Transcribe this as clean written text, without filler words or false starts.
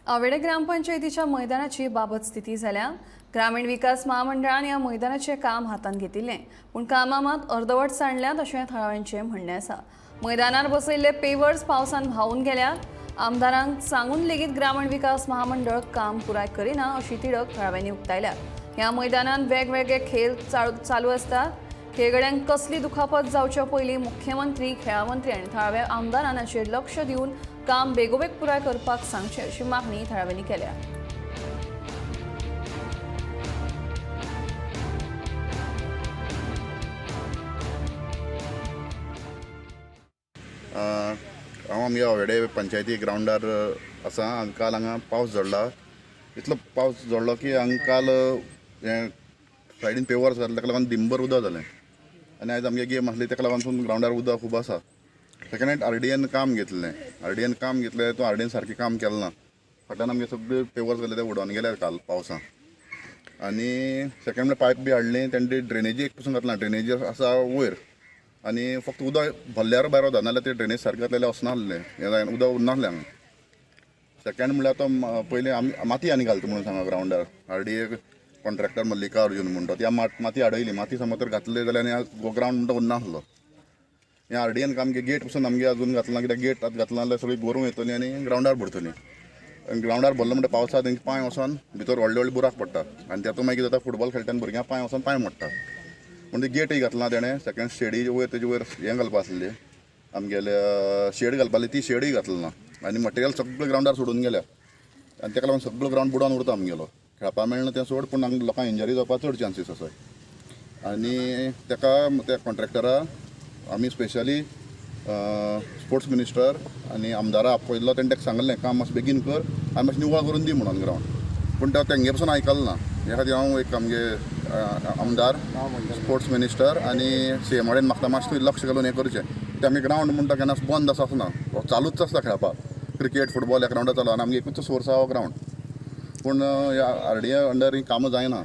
आवेडे ग्रामपंचायतीच्या मैदानाची बाबत स्थिती झाल्या। ग्रामीण विकास महामंडळान या मैदानाचे काम हातान घेतिल्लें, पूण कामां मात अर्दवट सांडल्यात अशें थळाव्यांचें म्हणणें आसा। मैदानार बसयल्ले पेवर्स पावसान व्हांवून गेल्यात। आमदारांक सांगून लेगीत ग्रामीण विकास महामंडळ काम पुराय करिना अशी तिडक थळाव्यांनी उक्तायल्या। ह्या मैदानात वेगवेगळे खेळ चालू असतात। खेळगड्यांक कसली दुखापत जावचे पयलीं मुख्यमंत्री, खेळा मंत्री आनी थळाव्या आमदारान हाचेर लक्ष दिवन काम बेगोबेग पुराय करपाक सांगचे अशी मागणी थळाव्यांनी केल्या। हांव आमगे आवेडे पंचायती ग्राउंडार आसा आनी काल हांगा पावस झडला। इतलो पावस झडलो की हांगा काल हें सायडीन पेवर्स घातले ताका लागून दिमभर उदक जालें आनी आयज आमगे गेम आसली ताका लागून ग्राउंडार उदक खूब आसा। सेकंड हँड RDAन काम घेतलें तो RDAन सारकें काम केलें ना। फाटल्यान आमगे सगळे पेवर्स घातले ते उडोवन गेले काल पावसान। आनी सेकंड हँड पायप बी हाडली तेंची ड्रेनेजी एक पासून घातला, ड्रेनेजी आसा वयर आनी फक्त उदक भरल्यार भायर वता, नाल्यार ते ड्रेनेज सारकें घातलेलें वचना आसलें, हें जायना उदक उरना आसलें हांगा। सेकंड म्हणल्यार तो पयलीं आमी माती आनी घालता म्हणून सांगा ग्राउंडार RDA कॉन्ट्रॅक्टर मल्लिका अर्जुन म्हणटा ती माती हाडयली, माती समज तर घातले जाल्यार आनी ग्राउंड म्हणटा उरना आसलो। हें RDAन काम गेट पसून आमगे अजून घातला, कित्याक गेट आतां घातला जाल्यार सगळीं गोरूं येतलीं आनी ग्राउंडार भरतलीं। ग्राउंडार भरलो म्हणटा पावसाक तेंचे पांय वचोन भितर व्हडले बुराक पडटा आनी तातूंत मागीर जाता फुटबॉल खेळटाना भुरग्यां पांय वचोन पांय मोडटा। पूण ती गेटय घातला तेणें सेकंड शेडी वयर तेजे वयर हें घालपा आसलें आमगेले शेड घालपाली, ती शेडूय घातली ना आनी मटेरियल सगळें ग्राउंडार सोडून गेल्या आनी ताका लागून सगळो ग्राउंड बुडोवन उरता आमगेलो। खेळपा मेळना तें सोड, पूण हांगा लोकांक इंजरी जावपा चड चान्सीस आसात। आनी ताका त्या कॉन्ट्रॅक्टराक आमी स्पेशली स्पोर्ट्स मिनिस्टर आनी आमदारा आपयल्लो, तेणें ताका सांगलें काम मातशें बेगीन कर आनी मातशें निवळ करून दी म्हणून ग्राउंड, पूण तो तेंगे पसून आयकलो ना। ह्या खातीर हांव एक आमगे आमदार, स्पोर्ट्स मिनिस्टर आनी CM कडेन मागता मातशें लक्ष घालून हें करचें। ते आमी ग्राउंड म्हणटा केन्ना बंद आसना, चालूच आसता खेळपाक, क्रिकेट फुटबॉल ह्या ग्राउंडार चालू आनी आमगे एकूच सोर्स आहा हो ग्राउंड। पूण ह्या RDA अंडर ही कामां जायना,